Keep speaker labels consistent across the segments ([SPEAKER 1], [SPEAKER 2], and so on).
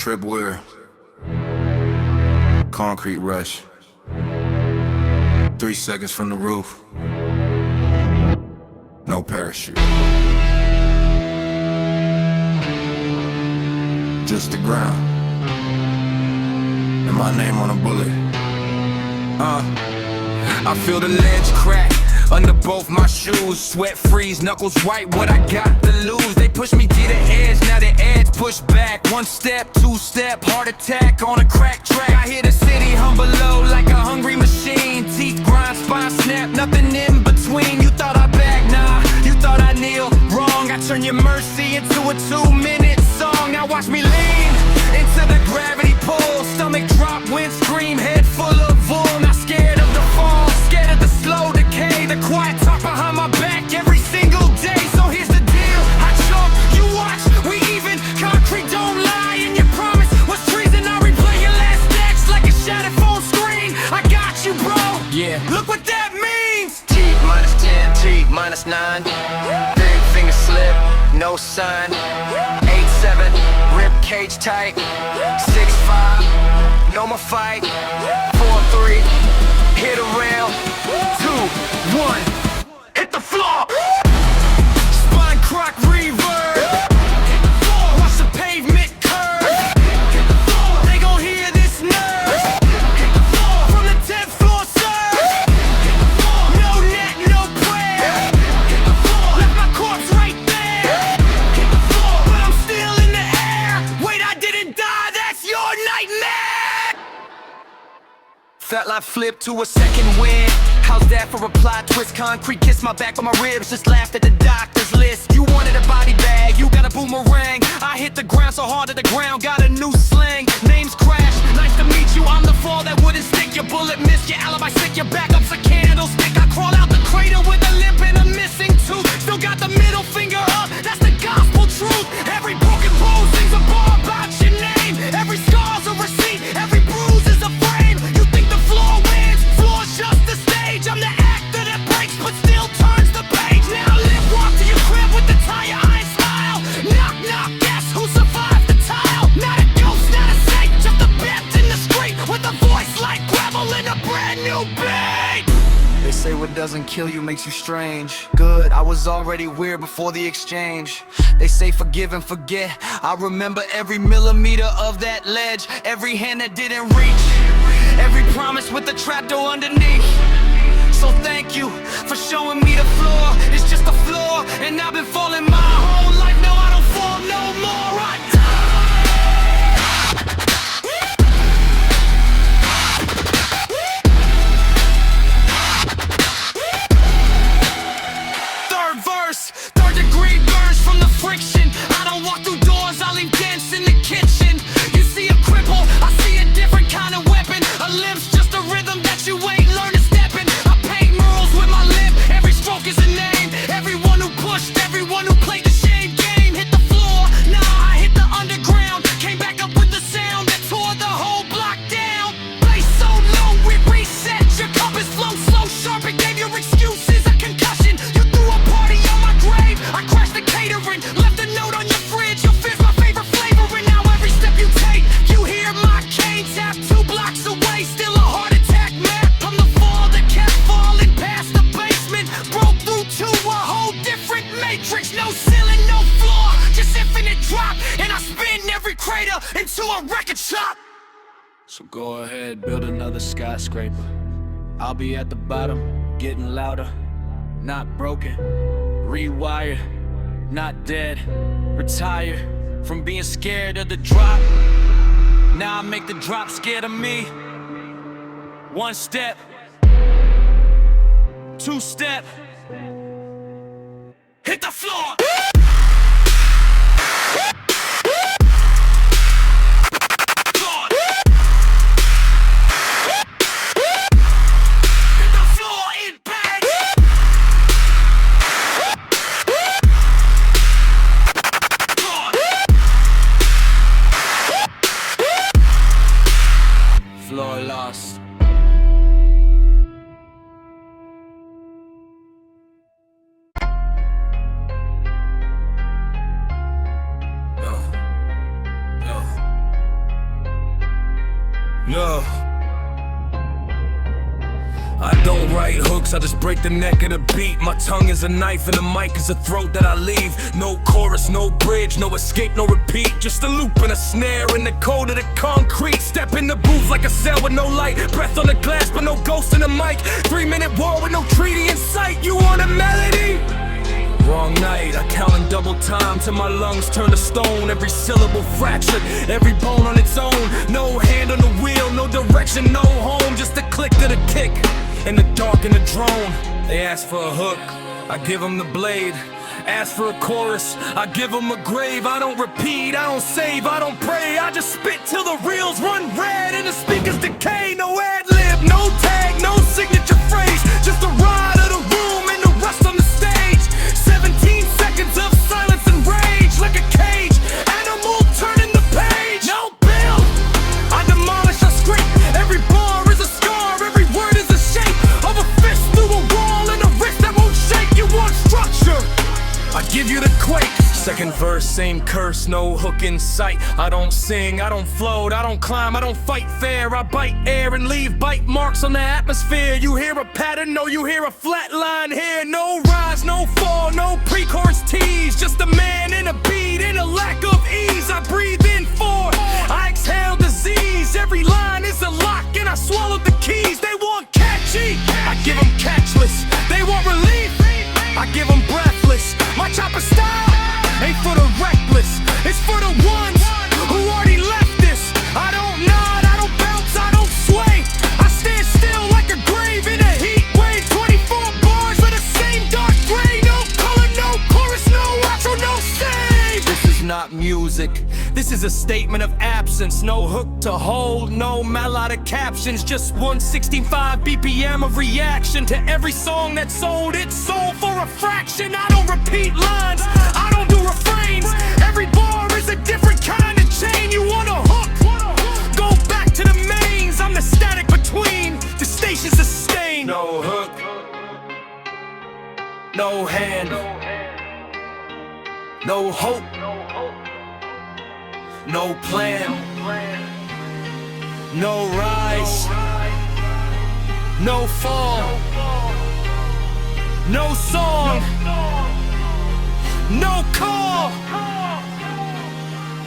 [SPEAKER 1] Trip Weir, Concrete Rush, 3 seconds from the roof, no parachute, just the ground, and my name on a bullet. I feel the ledge crack under both my shoes. Sweat freeze, knuckles white, what I got to lose. They push me to the edge, now the edge push back. 1 step, 2 step, heart attack on a crack track. I hear the city hum below like a hungry machine. Teeth grind, spine snap, nothing in between. You thought I bagged, nah, you thought I kneel. Wrong, I turn your mercy into a 2-minute song. Now watch me lean into the gravity pull. Stomach drop, wind scream, head full of wool. Not scared of the fall, scared of the slow decay. The quiet talk behind my back every single day. So here's the deal, I choke, you watch, we even. Concrete don't lie, and your promise was treason. I replay your last text like a shattered phone screen. I got you, bro, yeah, look what that means.
[SPEAKER 2] T minus 10, T minus 9. Big finger slip, no sign. 8-7, rib cage tight. 6-5, no more fight. 4-3, hit a rail. 2-1, hit the floor.
[SPEAKER 1] Spine crock reverb, watch the pavement curve. They gon' hear this nerve from the 10th floor, sir. No net, no prayer. Left my corpse right there, but I'm still in the air. Wait, I didn't die, that's your nightmare.
[SPEAKER 2] Felt like flip to a second wind. How's that for a plot twist? Concrete kiss my back on my ribs, just laughed at the doctor's list. You wanted a body bag, you got a boomerang. I hit the ground so hard to the ground, got a new slang. Names crash, nice to meet you. I'm the fall that wouldn't stick. Your bullet missed, your alibi sick, your backup's a candlestick. I crawl out the crater with a limp and a missing tooth. Still got the middle finger up, that's the gospel truth. Every broken bone sings a bar about your name. Every scar's a receipt, every bruise is a frame. You think the floor wins, floor's just the stage. I'm the actor that breaks but still turns the page. Now live, walk to your crib with the tire iron smile. Knock, knock, guess who survived the tile? Not a ghost, not a saint, just a bat in the street with a voice like gravel and a brand new beat. They say what doesn't kill you makes you strange. Good, I was already weird before the exchange. They say forgive and forget. I remember every millimeter of that ledge, every hand that didn't reach, every promise with the trapdoor underneath. So thank you for showing me the floor. It's just a floor, and I've been falling my whole life. No, I don't fall no more. I Third verse, third degree burns from the friction. I don't walk through doors, I leave dents in the kitchen. You see a cripple, I see a different kind of weapon. A limp's just a rhythm that you ain't learned to step in. I paint murals with my lip, every stroke is a name. Everyone who pushed, everyone who played the shame game. Hit the floor, nah, I hit the underground. Came back up with the sound that tore the whole block down. Bass so low, we reset. Your compass flow slow, sharp, it gave your excuses a concussion. You threw a party on my grave, I crashed the catering. Left a note on your fridge, your fear's my favorite flavor. And now every step you take, you hear my cane tap. 2 blocks away, still a heart attack map. From the fall that kept falling past the basement, broke through to a whole different matrix. No ceiling, no floor, just infinite drop. And I spin every crater into a record shop. So go ahead, build another skyscraper. I'll be at the bottom, getting louder. Not broken, rewired, not dead. Retired from being scared of the drop. Now I make the drop scared of me. 1 step, 2 step, hit the floor. Floor lost.
[SPEAKER 1] Yo. I don't write hooks, I just break the neck of the beat. My tongue is a knife and the mic is a throat that I leave. No chorus, no bridge, no escape, no repeat. Just a loop and a snare in the cold of the concrete. Step in the booth like a cell with no light. Breath on the glass but no ghost in the mic. 3-minute war with no treaty in sight. You want a melody? Wrong night, I count in double time till my lungs turn to stone. Every syllable fractured, every bone on its own. No hand on the wheel, no direction, no home. Just a click to the kick, in the dark in the drone. They ask for a hook, I give them the blade. Ask for a chorus, I give them a grave. I don't repeat, I don't save, I don't pray. I just spit till the reels run red and the speakers decay. No ad-lib, no tag, no signature phrase. Just a ride of the room and the rest on the stage. 17 seconds of silence and rage. Like a cage, animal turning the page. No build, I demolish a script. Every bar is a scar, every word is a shape of a fist through a wall and a wrist that won't shake. You want structure, I give you the quake. Second verse, same curse, no hook in sight. I don't sing, I don't float, I don't climb, I don't fight fair. I bite air and leave bite marks on the atmosphere. You hear a pattern, no, you hear a flat line here. No rise, no fall, no pre-chorus tease. Just a man in a beat, in a lack of ease. I breathe in for, I exhale disease. Every line is a lock and I swallowed the keys. They want catchy, I give them catchless. They want relief, I give them breathless. My chopper style ain't for the reckless, it's for the ones who already left this. I don't nod, I don't bounce, I don't sway. I stand still like a grave in a heat wave. 24 bars for the same dark gray. No color, no chorus, no outro, no save. This is not music, this is a statement of absence. No hook to hold, no melodic captions. Just 165 BPM of reaction to every song that sold its soul for a fraction. I don't repeat lines, I don't do refrains. Every bar is a different kind of chain. You want a hook? Go back to the mains. I'm the static between the stations of stain. No hook, no hand, no hope, no plan, no rise, no fall, no song, no call.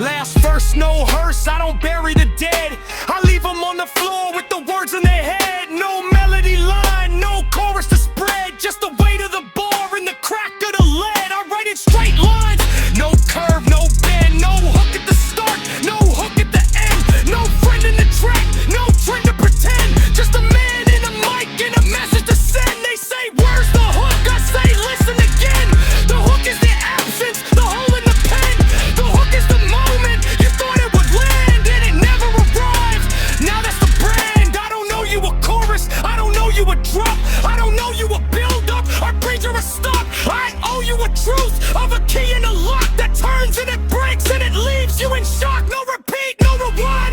[SPEAKER 1] Last verse, no hearse, I don't bury the dead. I leave them on the floor with the words in their head. No melody line, no chorus to spread. Just the weight of the bar and the crack of the lead. I write in straight lines, no curve, no bend. No hook at the start, no hook at the end. No friend in the track, no trend to pretend. Just a man in a mic and a message to send. They say, where's the hook? I say, listen again. The hook is the absence, the hole in the pen. The hook is the moment you thought it would land and it never arrived. Now that's the brand. I don't know you a chorus, I don't know you a drop, I don't know you a build up or bridge or a stop. I owe you a truth of a key in a lock that turns and it breaks and it leaves you in shock. No repeat, no rewind,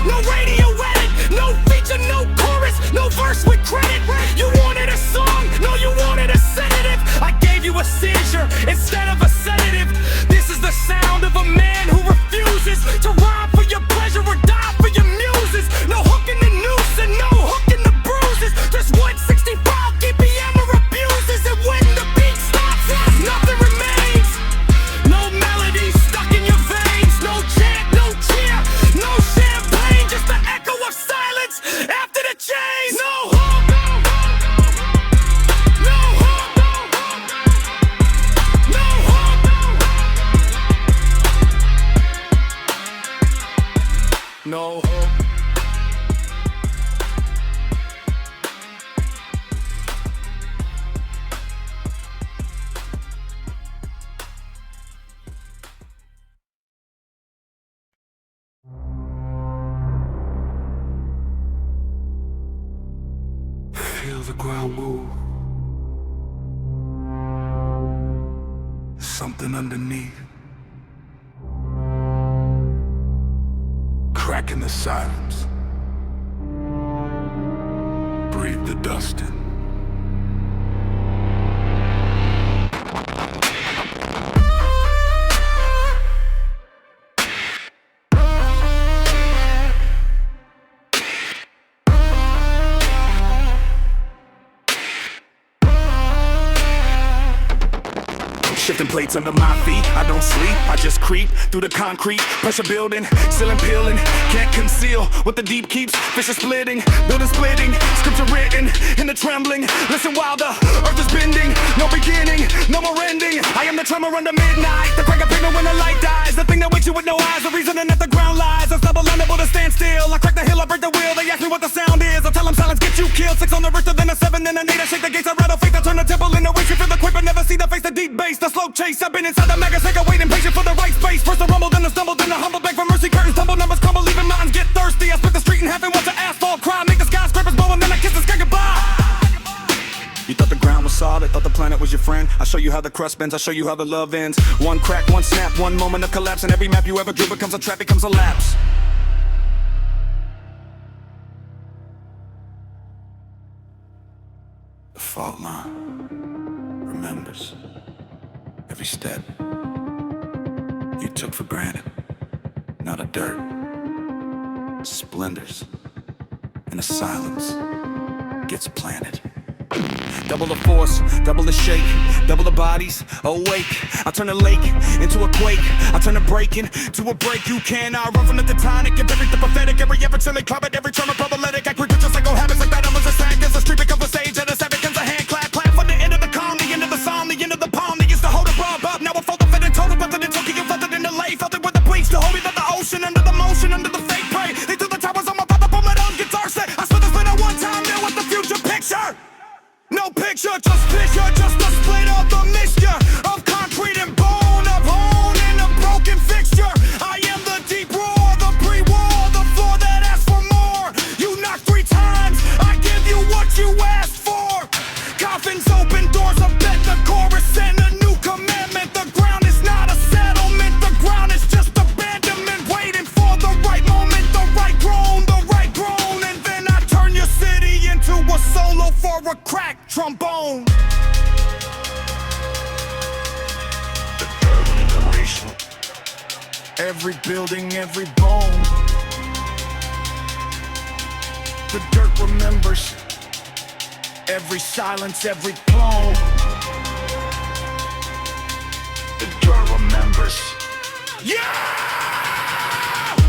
[SPEAKER 1] no radio edit, no feature, no chorus, no verse with credit. You wanted a song, no you wanted a sedative. I gave you a seizure instead of a sedative. This is the sound of a man who refuses to rhyme for your pleasure or die for your muses. No hook in the noose and no hook in the bruises. Just 165 BPM or abuses. And when the beat stops, nothing remains. No melody stuck in your veins. No chant, no cheer, no champagne. Just the echo of silence after the chains. No hook, no hook, no hook. No hook.
[SPEAKER 3] Feel the ground move. There's something underneath. Crack in the silence. Breathe the dust in.
[SPEAKER 4] Shifting plates under my feet, I don't sleep, I just creep through the concrete. Pressure building, ceiling peeling, can't conceal what the deep keeps. Fish are splitting, building splitting, scripture written in the trembling. Listen while the earth is bending, no beginning, no more ending. I am the tremor under midnight, the crack of pigment when the light dies. The thing that wakes you with no eyes, the reasoning that the ground lies. Unstable, unable to stand still. I crack the hill, I break the wheel. They ask me what the sound is. I tell them silence get you killed. 6 on the Richter, then a 7, then an 8. I shake the gates, I rattle faith. I turn the temple into waste. You feel the quick, but never see the face. The deep bass, the slow chase. I've been inside the magazine, waiting patient for the right space. First the rumble, then the stumble, then the humble. Beg for mercy, curtains tumble, numbers crumble, leaving mountains get thirsty. I split the street in half and watch the asphalt cry. Make the skyscrapers blow, and then I kiss the sky goodbye. You thought the ground was solid, thought the planet was your friend. I show you how the crust bends, I show you how the love ends. One crack, one snap, one moment of collapse. And every map you ever drew becomes a trap, becomes a lapse.
[SPEAKER 3] The fault line remembers every step you took for granted. Not a dirt, splendors, and a silence gets planted.
[SPEAKER 4] Double the force, double the shake, double the bodies awake. I turn a lake into a quake. I turn a break into a break. You cannot run from the tectonic and bury the pathetic. Every effort till they club it, every tremor problematic. I create pictures, psycho habits like that. I'm a sack as a street becomes a stage and a savage becomes a hand clap. Clap from the end of the calm, the end of the psalm, the end of the palm. They used to hold a rub up, now I fold the fit and total. But then it took you flooded in the lake. Felt it with the bleach, the holy of the ocean. Under the motion, under the fake prey. They threw the towers on my pop up on my own guitar set. I split the spin at one time, there with the future picture. No picture, just a split of the mixture of concrete and bone, of hone and a broken fixture. I am the deep roar, the pre-war, the floor that asks for more. You knock 3 times, I give you what you asked for. Coffins open, doors are bent, the chorus and a new commandment. The ground is not a settlement, the ground is just abandonment. Waiting for the right moment, the right groan. And then I turn your city into a solo for a crack trombone. Every building, every bone. The dirt remembers every silence, every clone. The dirt remembers. Yeah!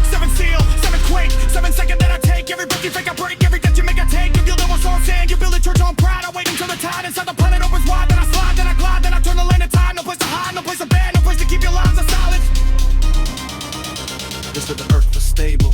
[SPEAKER 4] 7 seal, 7 quake, 7 second that I take. Every breath you fake, I break. Every death you make, I take. You build a wall on sand, you build a church on pride. I wait until the tide inside the planet opens wide. Then I slide, then I glide, then I turn the lane of time. No place to hide, no place to bed, no place to keep your lives of silence. This is the earth was stable.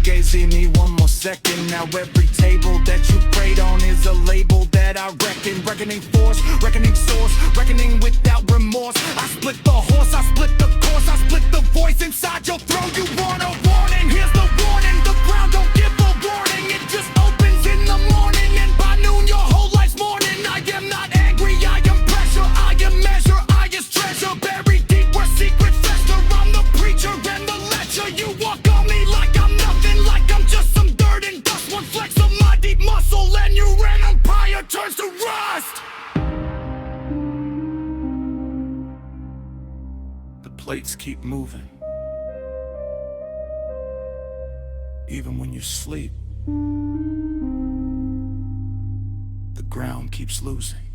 [SPEAKER 4] Gazing me one more second. Now every table that you prayed on is a label that I reckon. Reckoning force, reckoning source, reckoning without remorse. I split the horse, I split the course, I split the voice inside your throat. You want a warning? Here's the warning. The ground don't give a warning. It just opens in the morning, and by noon your whole life's mourning. I am not angry, I am pressure, I am measure, I is treasure. Buried deep where secrets fester. I'm the preacher and the lecture. You walk on me like I'm nothing, like I'm just some dirt and dust. One flex of my deep muscle and your empire turns to rust. The plates keep moving, even when you sleep. The ground keeps losing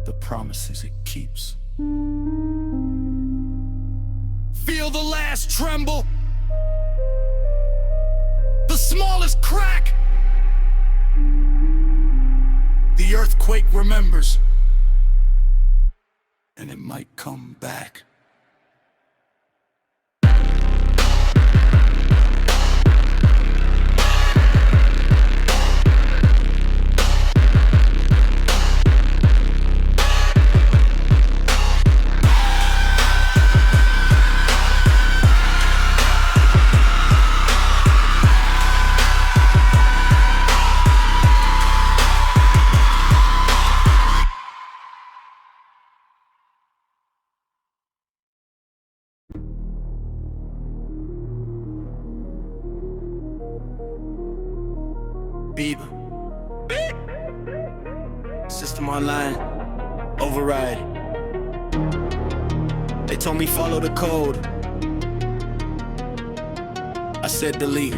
[SPEAKER 4] the promises it keeps. Feel the last tremble, the smallest crack. The earthquake remembers, and it might come back. Bieber. System online, override. They told me follow the code. I said delete.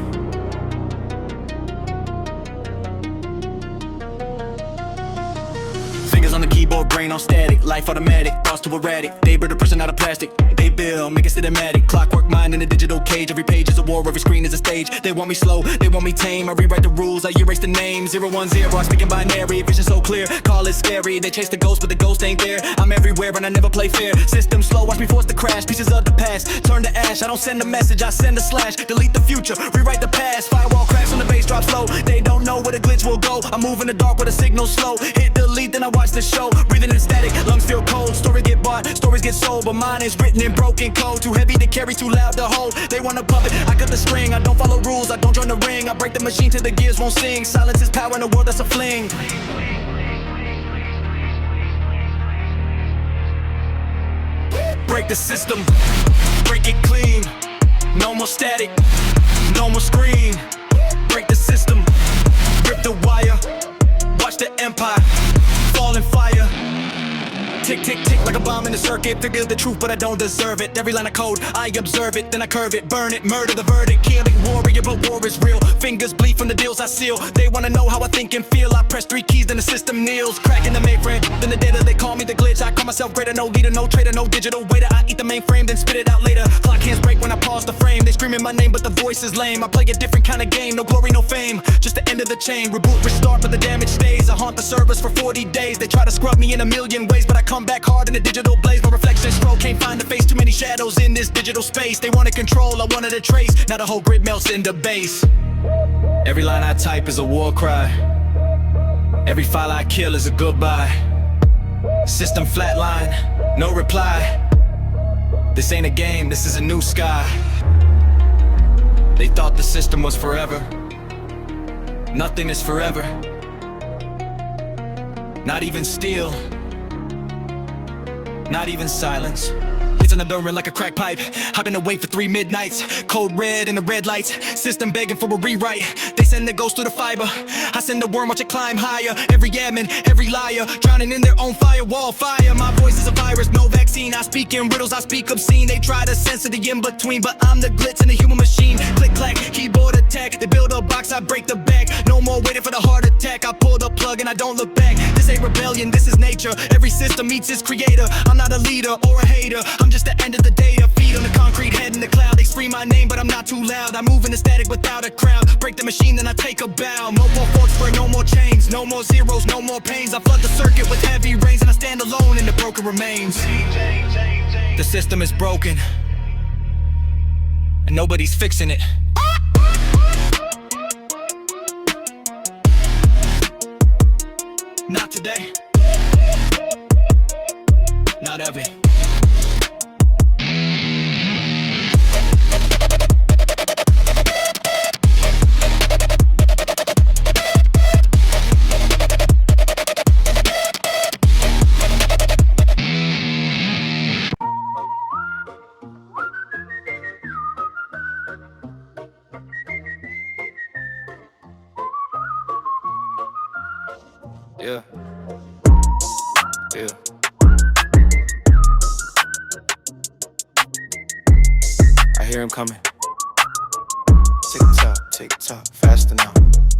[SPEAKER 4] Fingers on the keyboard. motherboard brain on static, life automatic, thoughts too erratic. They build a person out of plastic, they build, make it cinematic. Clockwork mind in a digital cage, every page is a war, every screen is a stage. They want me slow, they want me tame, I rewrite the rules, I erase the name. 010, I speak in binary, vision so clear, call it scary. They chase the ghost, but the ghost ain't there. I'm everywhere and I never play fair. System slow, watch me force to crash, pieces of the past turn to ash. I don't send a message, I send a slash. Delete the future, rewrite the past. Firewall cracks when the bass drops low. They don't know where the glitch will go. I move in the dark where the signal slow. Hit delete, then I watch the show. Breathing in static, lungs feel cold. Stories get bought, stories get sold, but mine is written in broken code. Too heavy to carry, too loud to hold. They want a puppet, I cut the string. I don't follow rules, I don't join the ring. I break the machine till the gears won't sing. Silence is power in a world that's a fling. Break the system, break it clean. No more static, no more scream. Break the system, rip the wire. Watch the empire fall in fire. Tick, tick, tick like a bomb in the circuit. Figure the truth, but I don't deserve it. Every line of code, I observe it, then I curve it. Burn it, murder the verdict. Killing warrior, but war is real. Fingers bleed from the deals I seal. They wanna know how I think and feel. I press 3 keys, then the system kneels. Cracking the mainframe, then the data, they call me the glitch. I call myself greater, no leader, no trader, no digital waiter. I eat the mainframe, then spit it out later. Clock hands break when I pause the frame. They screaming my name, but the voice is lame. I play a different kind of game, no glory, no fame. Just the end of the chain, reboot, restart, but the damage stays. I haunt the servers for 40 days. They try to scrub me in a million ways, but I come back hard in a digital blaze. My reflection stroke, can't find the face. Too many shadows in this digital space. They wanna control, I wanted to trace. Now the whole grid melts into base. Every line I type is a war cry. Every file I kill is a goodbye. System flatline, no reply. This ain't a game, this is a new sky. They thought the system was forever. Nothing is forever. Not even steel. Not even silence. It's unalluring like a crack pipe. I've been awake for 3 midnights. Code red in the red lights. System begging for a rewrite. They send the ghost through the fiber. I send the worm, watch it climb higher. Every admin, every liar, drowning in their own firewall fire. My voice is a virus, no vaccine. I speak in riddles, I speak obscene. They try to censor the in-between, but I'm the glitz in the human machine. Click, clack, keyboard attack. They build a box, I break the back. No more waiting for the heart attack. I pull the plug and I don't look back. This ain't rebellion, this is nature. Every system meets its creator. I'm not a leader or a hater. I'm just the end of the day, a feet on the concrete, head in the cloud. They scream my name, but I'm not too loud. I move in the static without a crowd. Break the machine, then I take a bow. No more forks for no more chains. No more zeros, no more pains. I flood the circuit with heavy rains, and I stand alone in the broken remains. The system is broken, and nobody's fixing it. Not today. Not ever.
[SPEAKER 5] Yeah. Yeah. I hear him coming. Tick tock, faster now.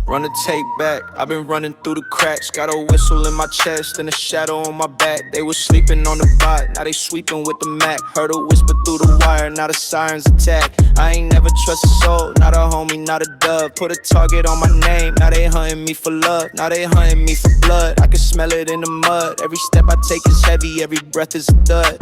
[SPEAKER 5] Run the tape back, I've been running through the cracks. Got a whistle in my chest and a shadow on my back. They was sleeping on the bot, now they sweeping with the Mac. Heard a whisper through the wire, now the sirens attack. I ain't never trust a soul, not a homie, not a dove. Put a target on my name, now they hunting me for love. Now they hunting me for blood, I can smell it in the mud. Every step I take is heavy, every breath is a thud.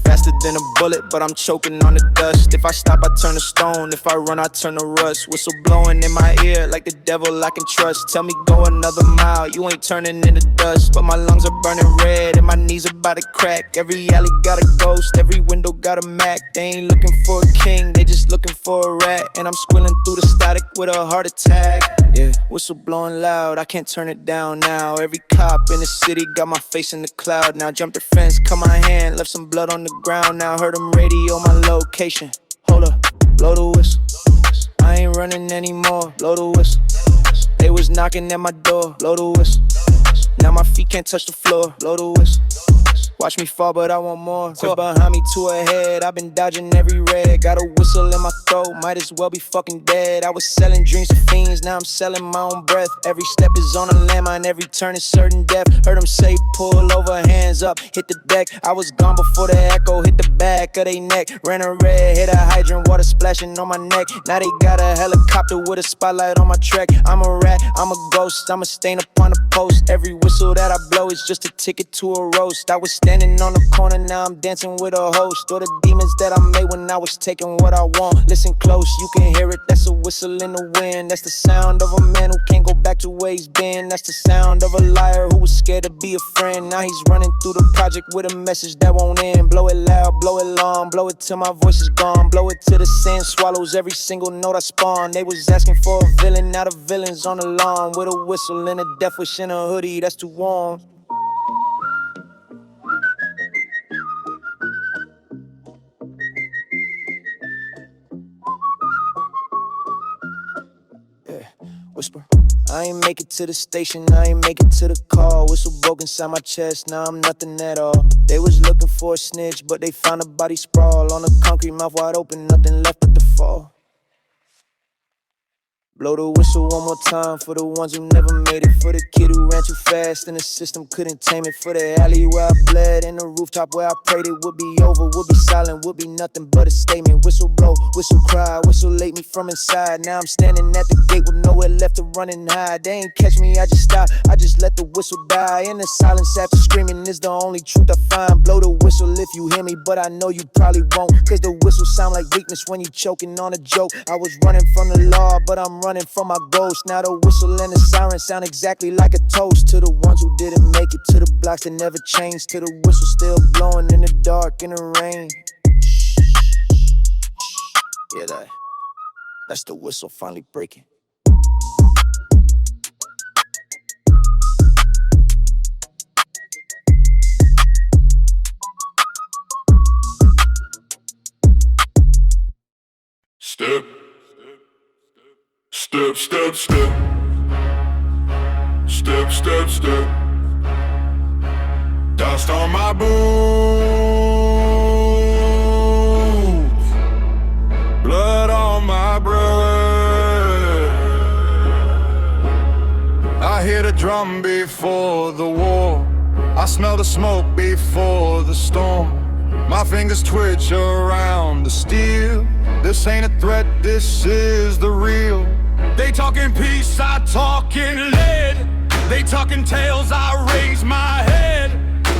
[SPEAKER 5] Faster than a bullet, but I'm choking on the dust. If I stop, I turn to stone. If I run, I turn to rust. Whistle blowing in my ear like the devil I can trust. Tell me go another mile, you ain't turning into dust. But my lungs are burning red and my knees about to crack. Every alley got a ghost, every window got a Mac. They ain't looking for a king, they just looking for a rat. And I'm squealing through the static with a heart attack. Yeah, whistle blowing loud, I can't turn it down now. Every cop in the city got my face in the cloud. Now jump the fence, cut my hand, left some blood on the ground. Now heard them radio my location. Hold up, blow the whistle. I ain't running anymore, blow the whistle. They was knocking at my door, blow the whistle. Now my feet can't touch the floor, blow the whistle. Watch me fall, but I want more. Quick behind me to a head, I've been dodging every red. Got a whistle in my throat, might as well be fucking dead. I was selling dreams to fiends, now I'm selling my own breath. Every step is on a landmine, every turn is certain death. Heard them say pull over, hands up, hit the deck. I was gone before the echo hit the back of they neck. Ran a red, hit a hydrant, water splashing on my neck. Now they got a helicopter with a spotlight on my track. I'm a rat, I'm a ghost, I'm a stain upon the post. Every whistle that I blow is just a ticket to a roast. I was standing on the corner, now I'm dancing with a host. Or the demons that I made when I was taking what I want. Listen close, you can hear it, that's a whistle in the wind. That's the sound of a man who can't go back to where he's been. That's the sound of a liar who was scared to be a friend. Now he's running through the project with a message that won't end. Blow it loud, blow it long, blow it till my voice is gone. Blow it till the sand swallows every single note I spawn. They was asking for a villain, now the villain's on the lawn. With a whistle and a death wish in a hoodie that's too warm. Whisper. I ain't make it to the station, I ain't make it to the call. Whistle broke inside my chest, now I'm nothing at all. They was looking for a snitch, but they found a body sprawl on the concrete, mouth wide open, nothing left but the fall. Blow the whistle one more time for the ones who never made it. For the kid who ran too fast and the system couldn't tame it. For the alley where I bled and the rooftop where I prayed it would be over, would be silent, would be nothing but a statement. Whistle blow, whistle cry, whistle late me from inside. Now I'm standing at the gate with nowhere left to run and hide. They ain't catch me, I just stop, I just let the whistle die. In the silence after screaming is the only truth I find. Blow the whistle if you hear me, but I know you probably won't. Cause the whistle sound like weakness when you choking on a joke. I was running from the law, but I'm running from my ghost. Now the whistle and the siren sound exactly like a toast to the ones who didn't make it, to the blocks that never changed, to the whistle still blowing in the dark, in the rain. Yeah, that's the whistle finally breaking.
[SPEAKER 3] Step, step, step, step. Step, step, step. Dust on my boots, blood on my breath. I hear the drum before the war, I smell the smoke before the storm. My fingers twitch around the steel. This ain't a threat, this is the real. They talking peace, I talking lead. They talking tales, I raise my head.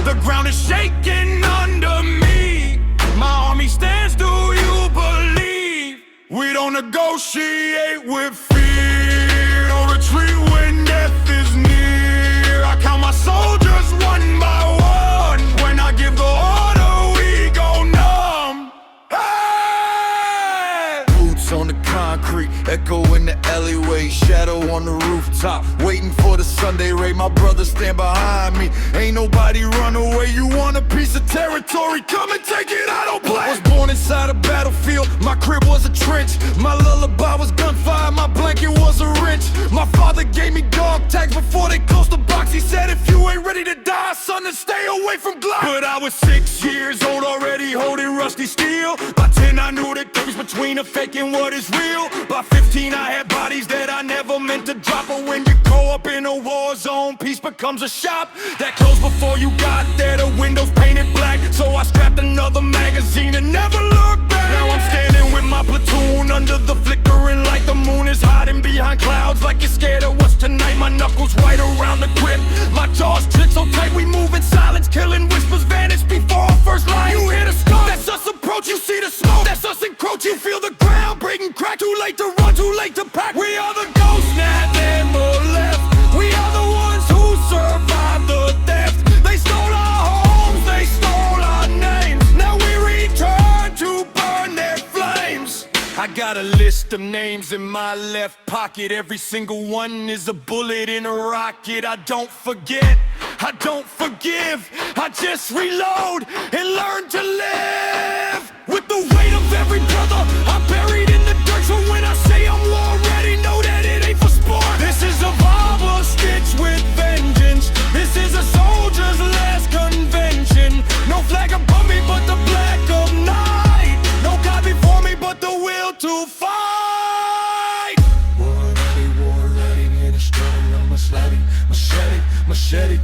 [SPEAKER 3] The ground is shaking under me. My army stands, do you believe? We don't negotiate with fear. Don't retreat when death is near. I count my soldiers one by one. When I give the order, we go numb. Hey! Boots on the concrete, echo in the alleyway, shadow on the rooftop, waiting for the Sunday raid. My brothers stand behind me, ain't nobody run away. You want a piece of territory, come and take it, I don't play. I was born inside a battlefield, my crib was a trench. My lullaby was gunfire, my blanket was a wrench. My father gave me dog tags before they closed the box. He said if you ain't ready to die, son, then stay away from Glock. But I was 6 years old already holding rusty steel. By 10 I knew the difference between a fake and what is real. By 15 I had bodies that I never meant to drop. But when you grow up in a war zone, peace becomes a shop that closed before you got there. The windows painted black, so I strapped another magazine and never looked back. Now I'm standing with my platoon under the flickering light. The moon is hiding behind clouds like you're scared of what's tonight. My knuckles right around the grip, my jaws click so tight. We move in silence, killing whispers vanish before our first line. You hear the skunk, that's us approach, you see the smoke, that's us encroach. You feel the ground breaking crack, too late to run, too late to pack. We are the ghosts, not them or left. We are the ones who survived the theft. They stole our homes, they stole our names. Now we return to burn their flames. I got a list of names in my left pocket. Every single one is a bullet in a rocket. I don't forget, I don't forgive. I just reload and learn to live. With the weight of every brother I'm buried in the dirt. So when I say I'm war ready, know that it ain't for sport. This is a barber stitched with vengeance. This is a soldier's last convention.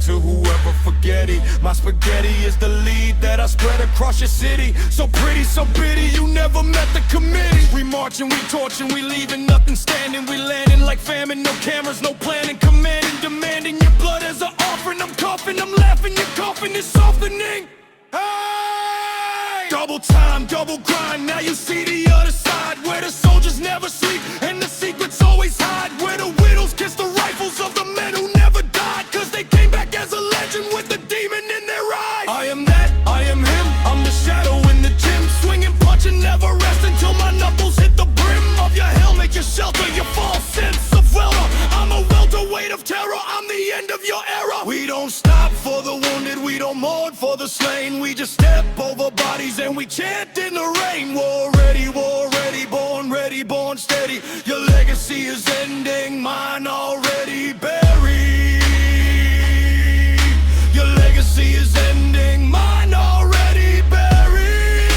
[SPEAKER 3] to whoever forget it. My spaghetti is the lead that I spread across your city. So pretty, so bitty, you never met the committee. We marching, we torching, we leaving nothing standing. We landing like famine, no cameras, no planning. Commanding, demanding your blood as an offering. I'm coughing, I'm laughing, your coughing is softening. Hey! Double time, double grind, now you see the other side. Where the soldiers never sleep and the secrets always hide. Where the widows kiss the rifles of the men who never died. Cause they came back as a legend with the demon in their eyes. I am that, I am him, I'm the shadow in the gym. Swinging, punching, never rest until my knuckles hit the brim of your helmet, your shelter, your false sense of welter. I'm a welterweight of terror, I'm the end of your era. We don't stop for the wounded, we don't mourn for the slain. We just step over bodies and we chant in the rain. War ready, born steady. Your legacy is ending, mine already buried. Your legacy is ending, mine already buried.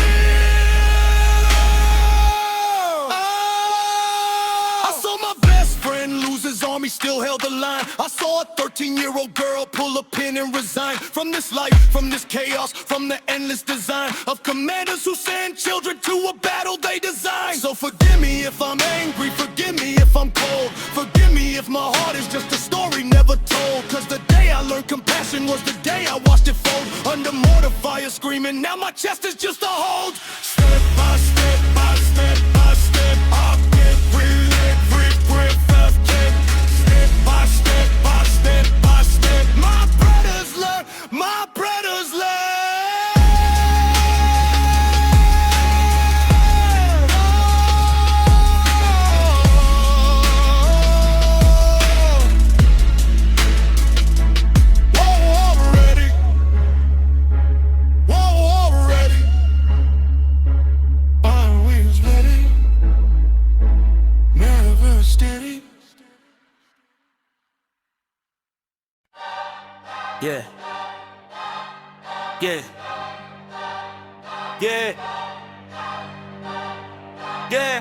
[SPEAKER 3] I saw my best friend lose his army, still held the line. I saw a 13-year-old girl pull a pin and resign from this life, from this chaos, from the endless design of commanders who send children to a battle they design. So forgive me if I'm angry, forgive me if I'm cold, forgive me if my heart is just a story never told. Cause the day I learned compassion was the day I watched it fold. Under mortar fire screaming, now my chest is just a hold. Step by step by step by step, I get with every breath I've kept. Step by step by step by step, my brothers learn, my brothers learn.
[SPEAKER 4] Yeah. Yeah. Yeah. Yeah.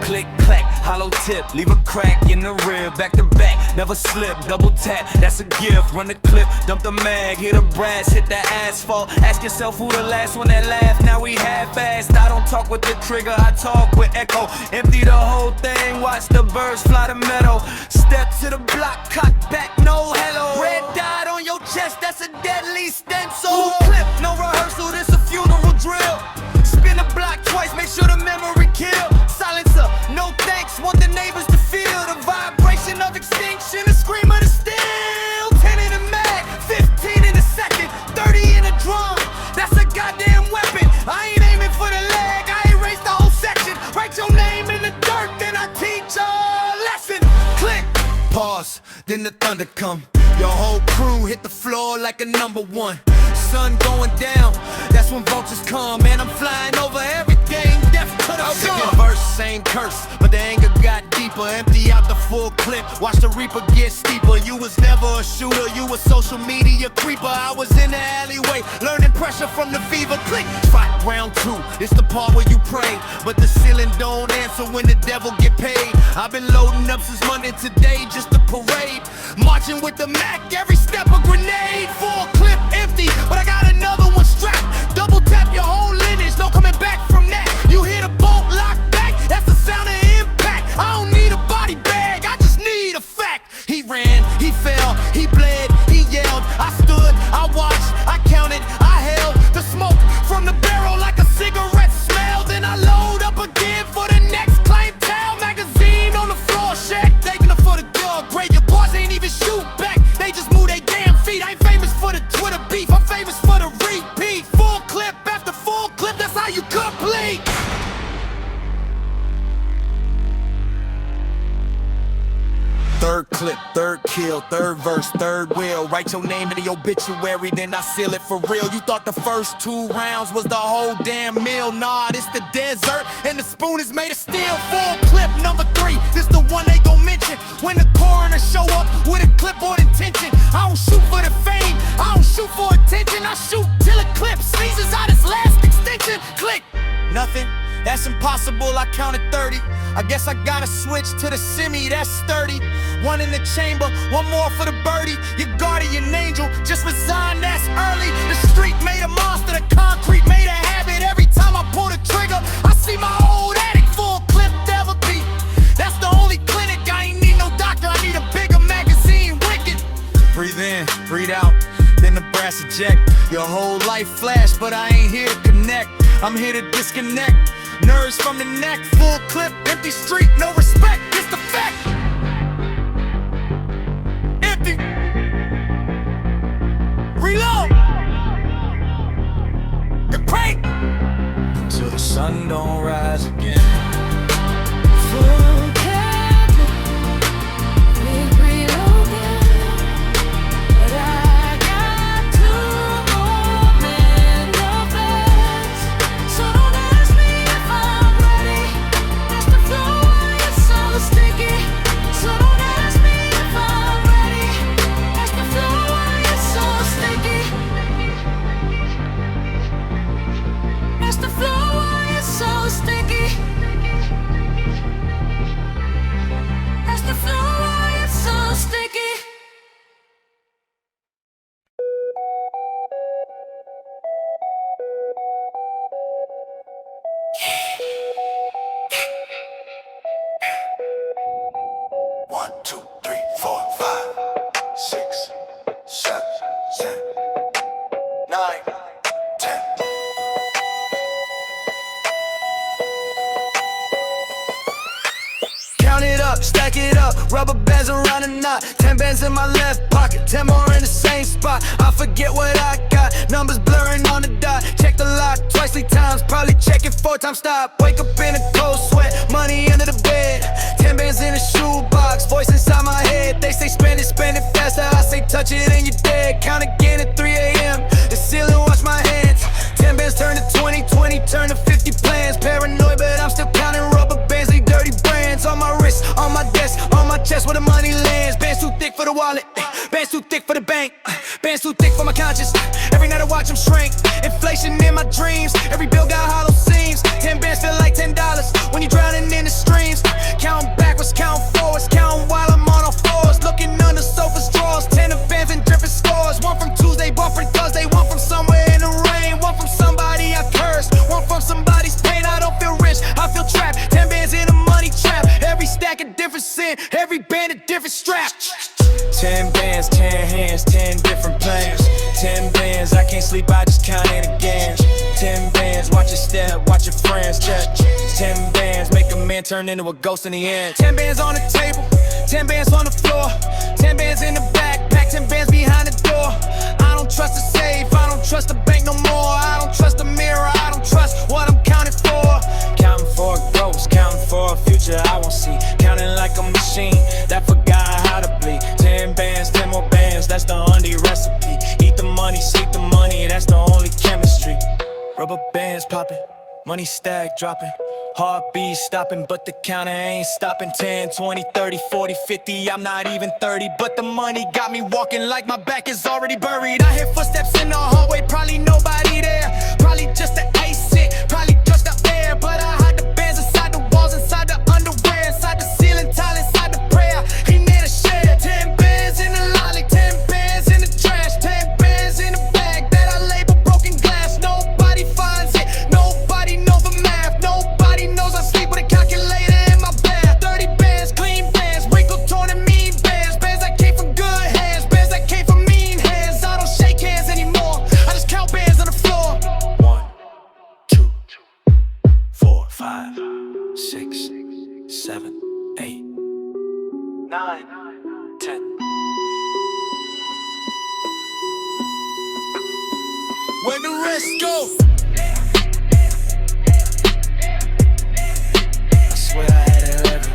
[SPEAKER 4] Click, clack, hollow tip, leave a crack in the rib, back to back, never slip, double tap, that's a gift, run the clip, dump the mag, hit the brass, hit the asphalt, ask yourself who the last one that laughed, now we half-assed, I don't talk with the trigger, I talk with echo, empty the whole thing, watch the birds fly the meadow, step to the block, cock back, no hello, red dot on your chest, that's a deadly stencil, clip, no rehearsal, this a funeral drill, spin the block twice, make sure the memory kill, silencer, no thanks, want the neighbors to feel the vibration of extinction, the scream of the steel. 10 in the mag, 15 in the second, 30 in the drum. That's a goddamn weapon. I ain't aiming for the leg, I erase the whole section. Write your name in the dirt, then I teach a lesson. Click. Pause, then the thunder come. Your whole crew hit the floor like a #1. Sun going down, that's when vultures come. Man, I'm flying over everything, death to the sun. Verse, same curse, but the anger got deeper. Empty out the full clip, watch the reaper get steeper. You was never a shooter, you a social media creeper. I was in the alleyway, learning pressure from the fever. Click, fight round 2, it's the part where you pray, but the ceiling don't answer when the devil get paid. I've been loading up since Monday today, just a parade. Marching with the Mac, every step a grenade. Full clip empty, but I got another one strapped. Double tap your whole lineage, no coming back from that. You hear the bolt lock back, that's the sound of impact. I don't need a body bag, I just need a fact. He ran, he fell, he bled, he yelled. I stood, I watched, I counted, I held the smoke from the barrel like a cigarette smell. Then I load up again for the next clientele. Magazine on the floor, check, taking it for the dog. Great, your boys ain't even shoot back, they just move they damn feet. I ain't famous for the Twitter beef, I'm famous for the repeat. Full clip after full clip, that's how you complete. Third clip, third kill, third verse, third will. Write your name in the obituary, then I seal it for real. You thought the first 2 rounds was the whole damn meal. Nah, this the desert, and the spoon is made of steel. Full clip number 3, this the one they gon' mention when the coroner show up with a clipboard intention. I don't shoot for the fame, I don't shoot for attention. I shoot till a clip sneezes out its last extension. Click, nothing, that's impossible, I counted 30. I guess I gotta switch to the semi, that's sturdy. one in the chamber, one more for the birdie. Your guardian angel just resigned, that's early. The street made a monster, the concrete made a habit. Every time I pull the trigger, I see my old addict full clip devil deep. That's the only clinic, I ain't need no doctor, I need a bigger magazine, wicked.
[SPEAKER 3] Breathe in, breathe out, then the brass eject. Your whole life flash, but I ain't here to connect. I'm here to disconnect. Nerves from the neck, full clip, empty street, no respect, it's the fact. Empty. Reload. The crank. Till the sun don't rise again.
[SPEAKER 2] Full cabin, big reloading, but I got two more men of flex. So don't ask me if I'm ready. That's the flow, why it's so sticky. So don't ask me if I'm ready. That's the flow, why it's so sticky. That's the flow, why it's so sticky. That's the flow, why it's so sticky.
[SPEAKER 3] One, two, three, four, 5, 6, 7, 9, 10. Count it up, stack it up, rubber bands around the knot. 10 bands in my left pocket, 10 more in the same spot. I forget what I got, numbers blurring on the dot. Check the lock twice, 3 times, probably check it 4 times, stop. Wake up in a cold sweat, money under the bed. 10 bands in a shoebox, voice inside my head. They say spend it faster, I say touch it and you're dead. Count again at 3 a.m., the ceiling wash my hands. 10 bands turn to 20, 20 turn to 50 plans. Paranoid, but I'm still counting rubber bands, they dirty brands. On my wrist, on my desk, on my chest where the money lands. Bands too thick for the wallet, bands too thick for the bank, bands too thick for my conscience. Every night I watch them shrink, inflation in my dreams. Every bill got hollow seams. 10 bands feel like $10 when you're drowning in the streams. Counting backwards, counting forwards, counting while I'm on all fours. Looking under sofas, drawers, 10 of bands and different scores. One from Tuesday, one from Thursday, one from somewhere in the rain. One from somebody I cursed, one from somebody's pain. I don't feel rich, I feel trapped. 10 bands in a money trap. Every stack a different sin, every band a different strap. 10 bands, 10 hands, 10 different plans. 10 bands, I can't sleep, I just count it again. 10 bands, watch your step, watch your friends check. 10 bands, make a man turn into a ghost in the end. 10 bands on the table, 10 bands on the floor. 10 bands in the backpack, 10 bands behind the door. I don't trust the safe, I don't trust the bank no more. I don't trust the mirror, I don't trust what I'm counting for. Counting for a ghost, counting for a future I won't see. Counting like a machine that forgot how to bleed. 10 bands, 10 more bands, that's the only recipe. Eat the money, sleep the money, that's the only chemistry. Rubber bands popping, money stack dropping. Heartbeat stopping, but the counter ain't stopping. 10, 20, 30, 40, 50, I'm not even 30. But the money got me walking like my back is already buried. I hear footsteps in the hallway, probably nobody there. Probably just the AC it, probably just the air. But I hide the bands inside the walls, inside the underwear, inside the ceiling tile, inside the prayer. He made a share. 10 bands in the lolly, 10 bands in the trash, 10 bands in the bag that I label broken glass. Nobody finds it, nobody knows the math, nobody knows I sleep with a calculator in my bed. 30 bands, clean bands, wrinkled, torn and mean bands. Bands that came from good hands, bands that came from mean hands. I don't shake hands anymore, I just count bands on the floor. 1, 2, 4, 5, 6, 7, 8, 9, 10. Where the rest go? I swear I had 11.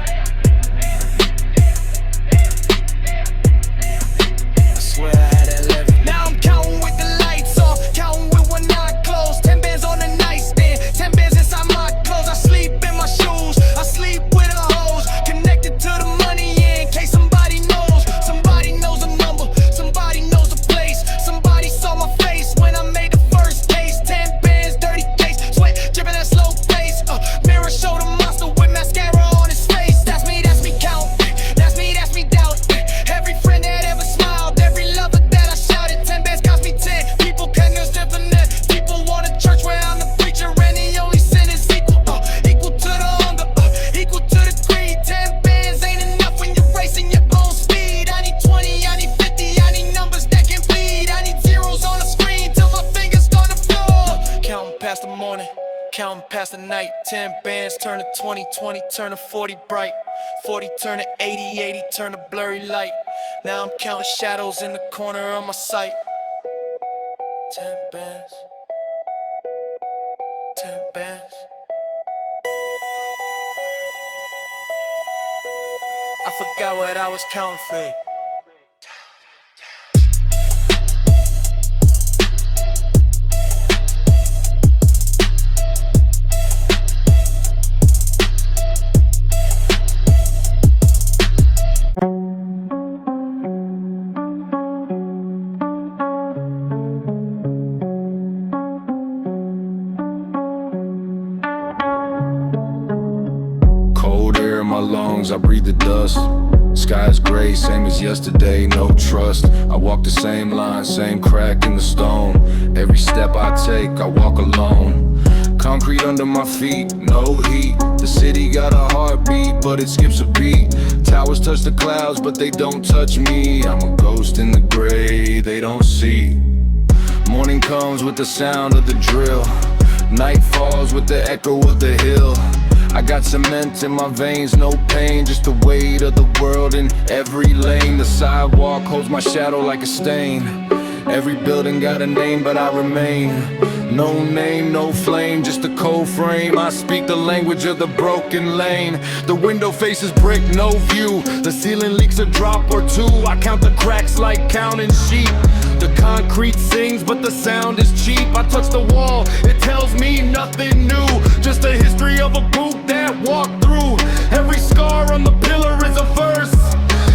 [SPEAKER 3] I swear I had 11. Now I'm counting with the lights off, counting with one eye closed. 10 bands on the nightstand, 10 bands inside my clothes. I sleep in my shoes, I sleep with a hose, connected to the money in case somebody knows. Somebody knows a number, somebody knows a place. Somebody saw my face when I made the first taste. 10 bands
[SPEAKER 5] past the morning, counting past the night. 10 bands turn to 20, 20 turn to 40 bright, 40 turn to 80, 80 turn to blurry light. Now I'm counting shadows in the corner of my sight. 10 bands, 10 bands. I forgot what I was counting for.
[SPEAKER 3] Cold air in my lungs, I breathe the dust. Sky's gray, same as yesterday, no trust. I walk the same line, same crack in the stone. Every step I take, I walk alone. Concrete under my feet, no heat. The city got a heartbeat, but it skips a beat. Towers touch the clouds, but they don't touch me. I'm a ghost in the gray, they don't see. Morning comes with the sound of the drill. Night falls with the echo of the hill. I got cement in my veins, no pain, just the weight of the world in every lane. The sidewalk holds my shadow like a stain. Every building got a name, but I remain. No name, no flame, just a cold frame. I speak the language of the broken lane. The window faces brick, no view. The ceiling leaks a drop or two. I count the cracks like counting sheep. The concrete sings, but the sound is cheap. I touch the wall, it tells me nothing new. Just a history of a boot that walked through. Every scar on the pillar is a verse.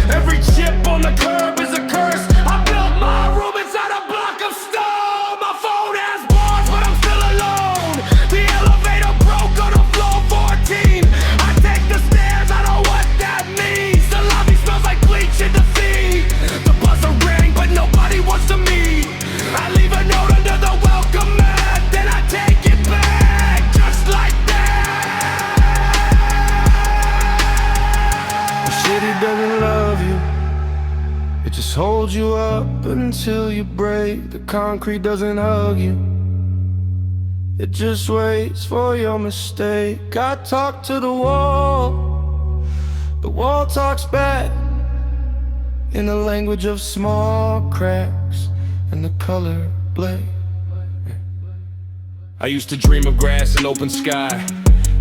[SPEAKER 3] Every chip on the curb is a curse. I built my room inside a block of stone. My phone has bars, but I'm still alone. The elevator broke on the floor 14. I take the stairs, I know what that means. The lobby smells like bleach and defeat. The buzzer rang, but nobody wants to meet. I leave a note under the welcome mat, then I take it back, just like that. The city doesn't love you, it just holds you up until you break. The concrete doesn't hug you, it just waits for your mistake. I talk to the wall talks back, in the language of small cracks and the color black.
[SPEAKER 4] I used to dream of grass and open sky.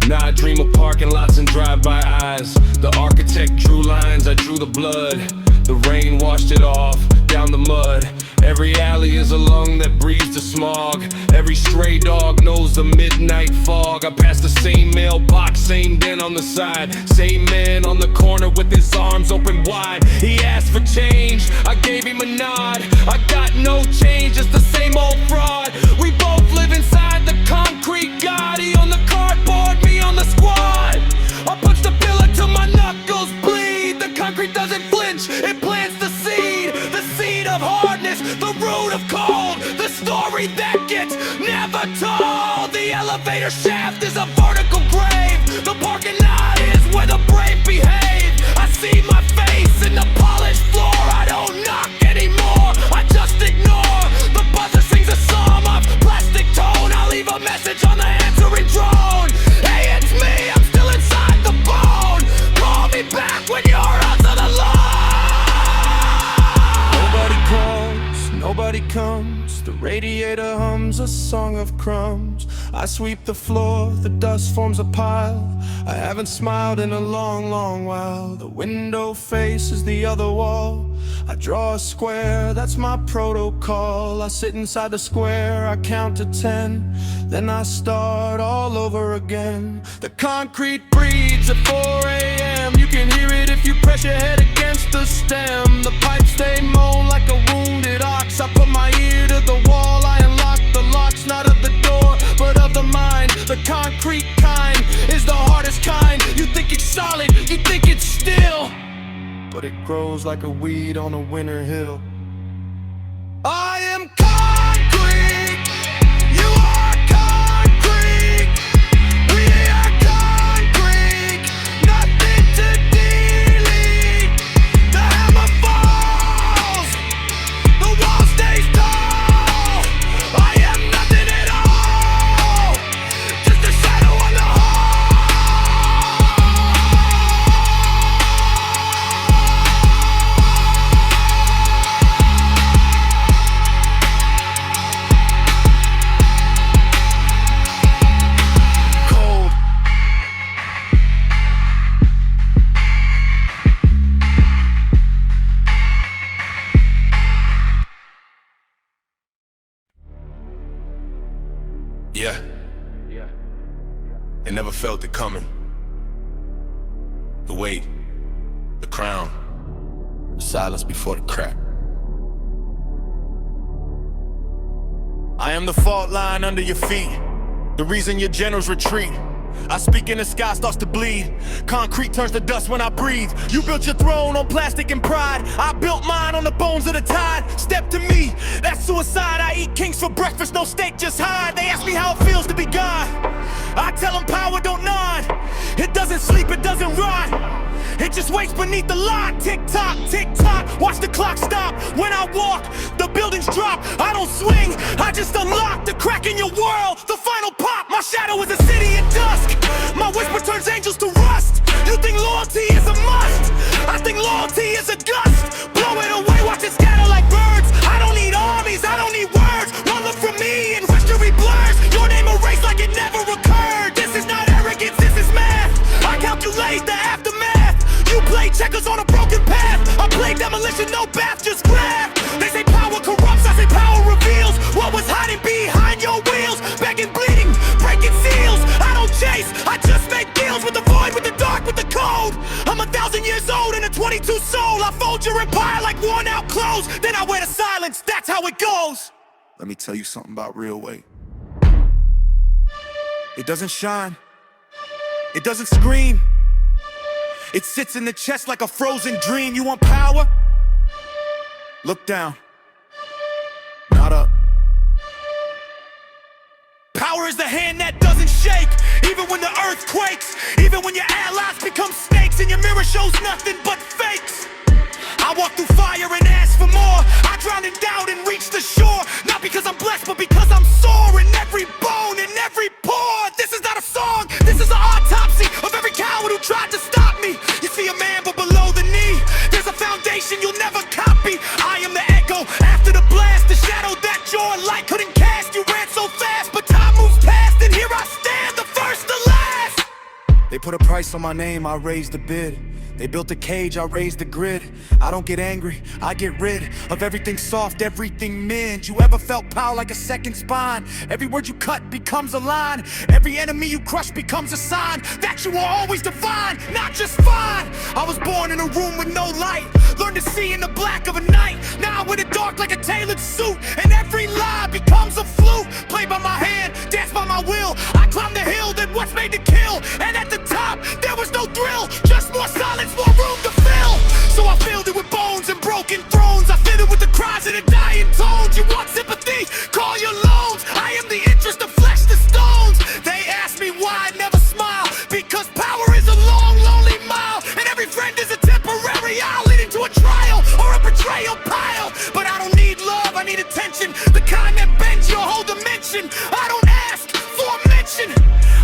[SPEAKER 4] Now I dream of parking lots and drive-by eyes. The architect drew lines, I drew the blood. The rain washed it off, down the mud. Every alley is a lung that breathes the smog. Every stray dog knows the midnight fog. I pass the same mailbox, same den on the side. Same man on the corner with his arms open wide. He asked for change, I gave him a nod. I got no change, it's the same old fraud. We both live inside the concrete god. He on the cardboard, me on the squad. I punch the pillar till my knuckles bleed. The concrete doesn't flinch, it plants the seed of hardness, the root of cold, the story that gets never told. The elevator shaft is a vertical grave. The parking lot is where the brave behave. I see my face in the polished floor. I don't knock anymore, I just ignore. The buzzer sings a psalm of plastic tone. I leave a message on the answering drone. Hey, it's me, I'm still inside the bone. Call me back when you're out of the line. Nobody comes, the radiator hums a song of crumbs. I sweep the floor, the dust forms a pile. I haven't smiled in a long, long while. The window faces the other wall. I draw a square, that's my protocol. I sit inside the square, I count to 10. Then I start all over again. The concrete breathes at 4 a.m. You can hear it if you press your head against the stem. The pipes, they moan like a wounded ox. I put my ear to the wall, I unlock the locks. Not of the door, but of the mind. The concrete kind is the hardest kind. You think it's solid, you think it's still, but it grows like a weed on a winter hill. I am concrete, you are concrete, we are concrete, nothing to delete. The hammer falls, the wall stays tall. I am nothing at all,
[SPEAKER 3] and never felt it coming. The weight, the crown, the silence before the crack. I am the fault line under your feet, the reason your generals retreat. I speak and the sky starts to bleed. Concrete turns to dust when I breathe. You built your throne on plastic and pride. I built mine on the bones of the tide. Step to me, that's suicide. I eat kings for breakfast, no steak, just hide. They ask me how it feels to be God. I tell them power don't nod. It doesn't sleep, it doesn't rot. It just waits beneath the lot. Tick tock, watch the clock stop. When I walk, the buildings drop. I don't swing, I just unlock the crack in your world, the final pop. My shadow is a city at dusk. My whisper turns angels to rust. You think loyalty is a must? I think loyalty is a gust. Blow it away, watch it scatter like birds. I don't need armies, I don't need words. One look from me and history blurs. Your name erased like it never occurred. This is not arrogance, this is math. I calculate the aftermath. You play checkers on a broken path. I play demolition, no bath, just grab. They say power corrupts, I say power reveals what was hiding behind your wheels. Begging, bleeding, breaking seals. I don't chase, I just make deals with the void, with the dark, with the cold. I'm 1,000 years old and a 22 soul. I fold your empire like worn out clothes. Then I wear the silence, that's how it goes. Let me tell you something about real weight. It doesn't shine, it doesn't scream. It sits in the chest like a frozen dream. You want power? Look down, not up. Power is the hand that doesn't shake, even when the earth quakes, even when your allies become snakes and your mirror shows nothing but fakes. I walk through fire and ask for more. I drown in doubt and reach the shore, not because I'm blessed, but because I'm sore in every bone, in every pore. This is not a song, this is an autopsy of every coward who tried to stop me. You see a man, but below the knee, there's a foundation you'll never copy. I am the echo after the blast, the shadow that your light couldn't cast. You ran so fast, but time moves past, and here I stand, the first to last. They put a price on my name, I raised the bid. They built a cage, I raised the grid. I don't get angry, I get rid of everything soft, everything mend. You ever felt power like a second spine? Every word you cut becomes a line. Every enemy you crush becomes a sign that you will always define, not just fine. I was born in a room with no light, learned to see in the black of a night. Now with it dark like a tailored suit, and every lie becomes a flute. Played by my hand, danced by my will. I climbed the hill that what's made to kill, and at the top there was no thrill, just more silence, more room to fill. So I filled it with bones and broken thrones. I filled it with the cries of the dying tones. You want sympathy? Call your loans. I am the interest of flesh to stones. They ask me why I never smile, because power is a long, lonely mile, and every friend is a temporary. I'll lead into a trial or a betrayal pile. But I don't need love, I need attention, the kind that bends your whole dimension. I don't ask for mention,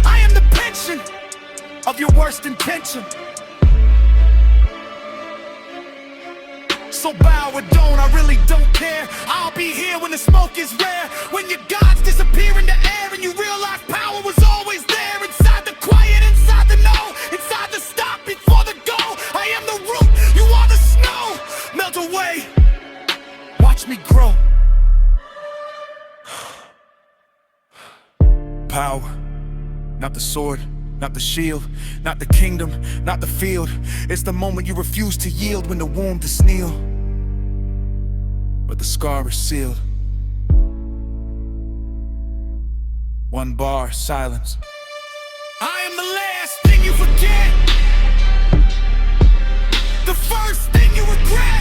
[SPEAKER 3] I am the pension of your worst intention. So bow or don't, I really don't care. I'll be here when the smoke is rare, when your gods disappear in the air and you realize power was always there. Inside the quiet, inside the no, inside the stop before the go. I am the root, you are the snow. Melt away, watch me grow. Power, not the sword, not the shield, not the kingdom, not the field. It's the moment you refuse to yield, when the wound is kneel, but the scar is sealed. One bar, silence. I am the last thing you forget, the first thing you regret.